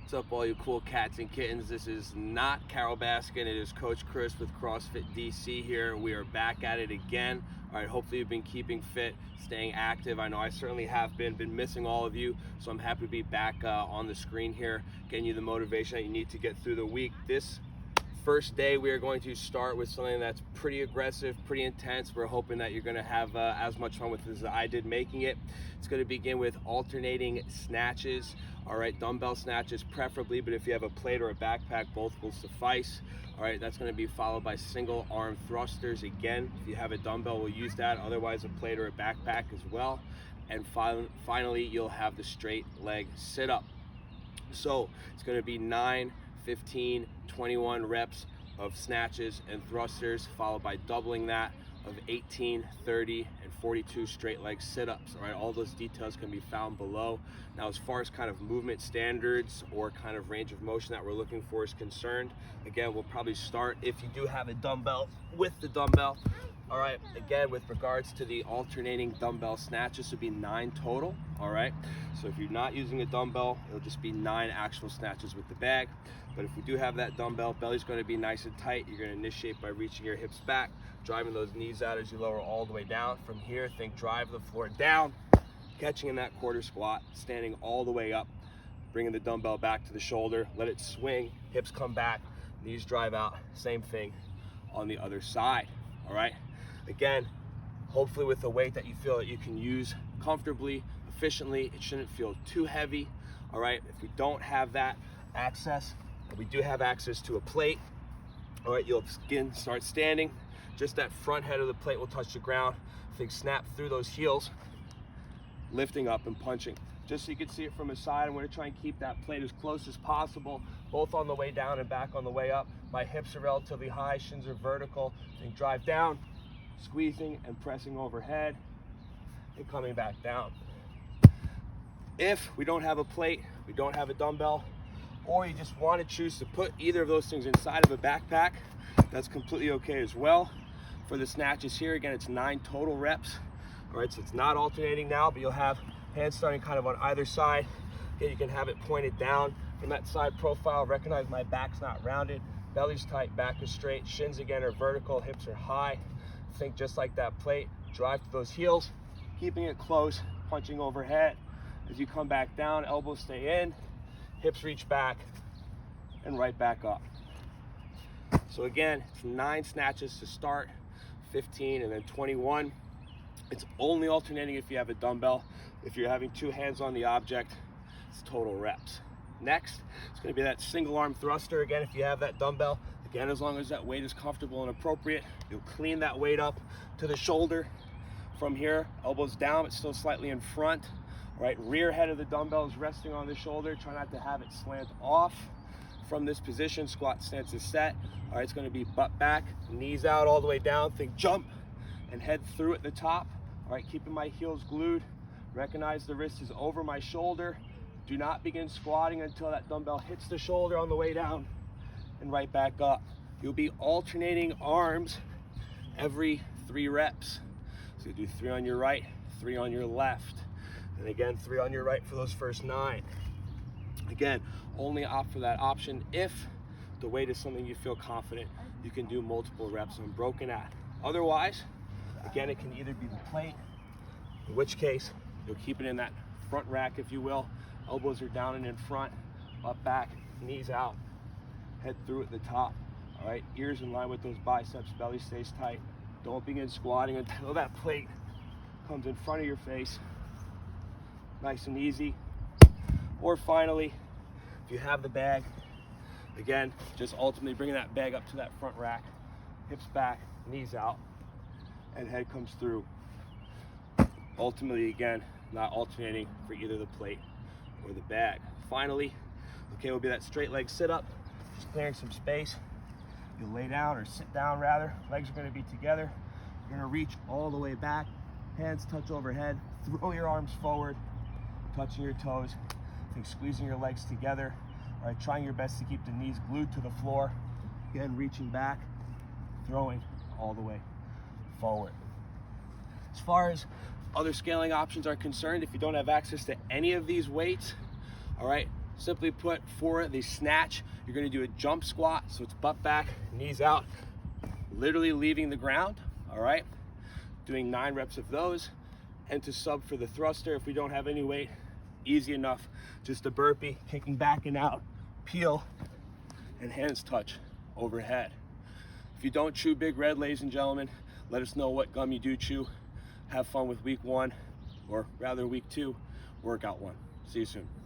What's up, all you cool cats and kittens? This is not Carol Baskin. It is Coach Chris with CrossFit DC here. We are back at it again. All right, hopefully you've been keeping fit, staying active. I know I certainly have been missing all of you, so I'm happy to be back on the screen here, getting you the motivation that you need to get through the week. This first day, we are going to start with something that's pretty aggressive, pretty intense. We're hoping that you're going to have as much fun with this as I did making it. It's going to begin with alternating snatches. All right, dumbbell snatches preferably, but if you have a plate or a backpack, both will suffice. All right, that's going to be followed by single arm thrusters. Again, if you have a dumbbell, we'll use that. Otherwise, a plate or a backpack as well. And finally, you'll have the straight leg sit up. So it's going to be 9, 15, 21 reps of snatches and thrusters, followed by doubling that of 18, 30, and 42 straight leg sit-ups. All right, all those details can be found below. Now, as far as kind of movement standards or kind of range of motion that we're looking for is concerned, again, we'll probably start, if you do have a dumbbell, with the dumbbell. All right, again, with regards to the alternating dumbbell snatches, would be 9 total. All right, so if you're not using a dumbbell, it'll just be 9 actual snatches with the bag. But if we do have that dumbbell, belly's going to be nice and tight. You're going to initiate by reaching your hips back, driving those knees out as you lower all the way down. From here, think drive the floor down, catching in that quarter squat, standing all the way up, bringing the dumbbell back to the shoulder, let it swing, hips come back, knees drive out. Same thing on the other side. All right, again, hopefully with a weight that you feel that you can use comfortably, efficiently. It shouldn't feel too heavy. All right, if we don't have that access, we do have access to a plate. All right, you'll again start standing. Just that front head of the plate will touch the ground. Think snap through those heels, lifting up and punching. Just so you can see it from the side, I'm going to try and keep that plate as close as possible, both on the way down and back on the way up. My hips are relatively high, shins are vertical. Think drive down, squeezing and pressing overhead, and coming back down. If we don't have a plate, we don't have a dumbbell, or you just want to choose to put either of those things inside of a backpack, that's completely okay as well. For the snatches here, again, it's 9 total reps. All right, so it's not alternating now, but you'll have hands starting kind of on either side. Okay, you can have it pointed down from that side profile. Recognize my back's not rounded, belly's tight, back is straight, shins again are vertical, hips are high. Think just like that plate, drive to those heels, keeping it close, punching overhead. As you come back down, elbows stay in, hips reach back, and right back up. So again, it's 9 snatches to start, 15 and then 21. It's only alternating if you have a dumbbell. If you're having 2 hands on the object, it's total reps. Next, it's going to be that single arm thruster. Again, if you have that dumbbell, again, as long as that weight is comfortable and appropriate, you'll clean that weight up to the shoulder. From here, elbows down, but still slightly in front. All right, rear head of the dumbbell is resting on the shoulder. Try not to have it slant off. From this position, squat stance is set. All right, it's going to be butt back, knees out all the way down. Think jump and head through at the top. All right, keeping my heels glued. Recognize the wrist is over my shoulder. Do not begin squatting until that dumbbell hits the shoulder on the way down and right back up. You'll be alternating arms every 3 reps. So you do 3 on your right, 3 on your left, and again 3 on your right for those first 9. Again, only opt for that option if the weight is something you feel confident you can do multiple reps unbroken at. Otherwise, again, it can either be the plate, in which case you'll keep it in that front rack, if you will. Elbows are down and in front, up back, knees out, head through at the top. All right, ears in line with those biceps, belly stays tight. Don't begin squatting until that plate comes in front of your face. Nice and easy. Or finally, if you have the bag, again, just ultimately bringing that bag up to that front rack, hips back, knees out, and head comes through. Ultimately, again, not alternating for either the plate or the bag. Finally, okay, will be that straight leg sit up, just clearing some space. You'll lay down or sit down rather. Legs are going to be together. You're going to reach all the way back, hands touch overhead, throw your arms forward, touching your toes. Think squeezing your legs together. All right, trying your best to keep the knees glued to the floor. Again, reaching back, throwing all the way forward. As far as other scaling options are concerned, if you don't have access to any of these weights, all right, Simply put, for the snatch, you're gonna do a jump squat, so it's butt back, knees out, literally leaving the ground, all right? Doing 9 reps of those. And to sub for the thruster, if we don't have any weight, easy enough, just a burpee, kicking back and out, peel, and hands touch overhead. If you don't chew Big Red, ladies and gentlemen, let us know what gum you do chew. Have fun with week 1, or rather week 2, workout 1. See you soon.